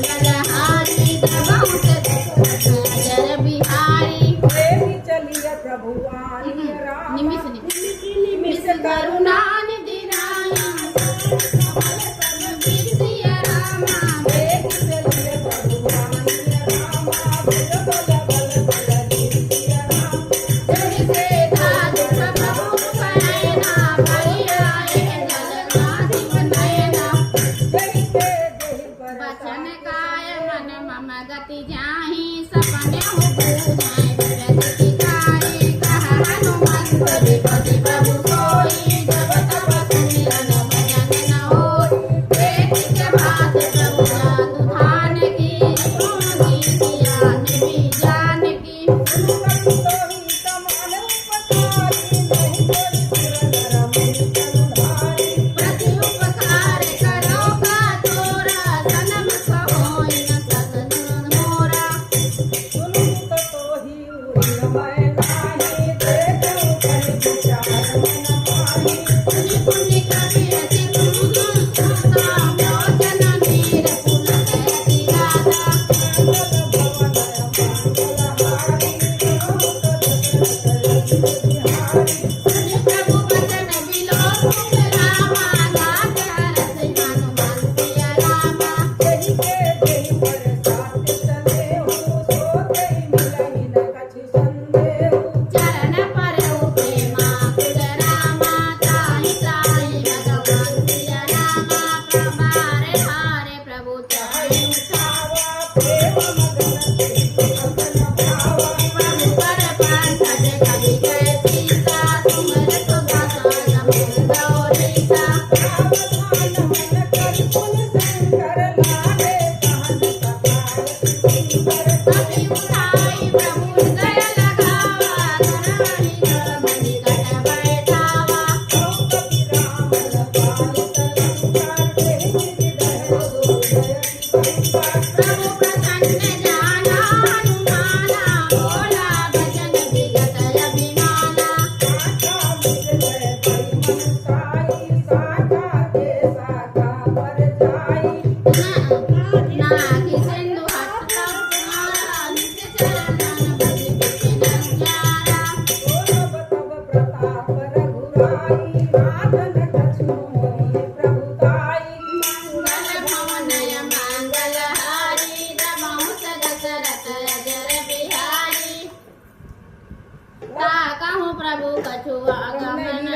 बलहारी दबाऊं दशरथ अजर बिहारी। प्रेमी चलिए प्रभु आनी राम निमिष निमिष करुणा निधि राया सिया रामा। प्रेमी चलिए प्रभु आनी राम बल बल बल बल सिया राम। जड़ से धाज प्रभु नयना भैया जलगाधि नयना। जय दे देहि वचन काय मन मम गति जाहि सपने हो बुझाए विरति कारी। कहा हनुमंत विपति प्रभु सोई जब तब सुमिरन भजन न होई। पेट के भात प्रभु जादू धान की सोगी किया निबि जान की। सुनहि समान उपकारी नहीं कोई सुरनर मुनि तनुधारी। प्रति उपकार करो का तोरा जन्म सहोई न सगन मोरा। सुनु तो तोहि उरिन मैं नाही देखऊं कहि विचार मन पाही। पुनि पुनि कबीरति सुनता मोचन नीर पुलक अति गाथा। मंगल भवन मंगलहारी बिहारी। सुनि प्रभु वचन बिलो तुम रामा गात रस हनुमान सिया रामा। देहि के देहि बरसात चले हो सो देहि मिलहि न कछि संदेह। चरण पर प्रेमा कुल रामा ताहि ताहि भगवान सिया रामा। प्रमार हारे प्रभु चाहे उठावा प्रेम मगन देहि अगन भावा। प्रभु पर पंकज कवि जय सीता सुमरत गाथा गमेल गौरीसा। सावधान मन कर कुल शंकर लागे कहन कपाल सुंदर। कपि उठाई प्रभु हृदय लगावा धरानी जल मणि कट बैठावा। कपि राम लपाल लंका देहि विदह उदय बंका। प्रभु प्रसन्न जाना हनुमाना भोला भजन विगत अभिमाना। साखा मिल गए भई मन साई साखा के साखा पर जाई। नागी सिंधु हस्त तुम्हारा नित्य चरणन भज बिपिन प्यारा। तब तब प्रताप रघुराई राधन कछु मोहि प्रभुताई। मंगल भवनय मंगलहारी दमहु दशरथ अजर बिहारी। ता कहूँ प्रभु कछु आगमन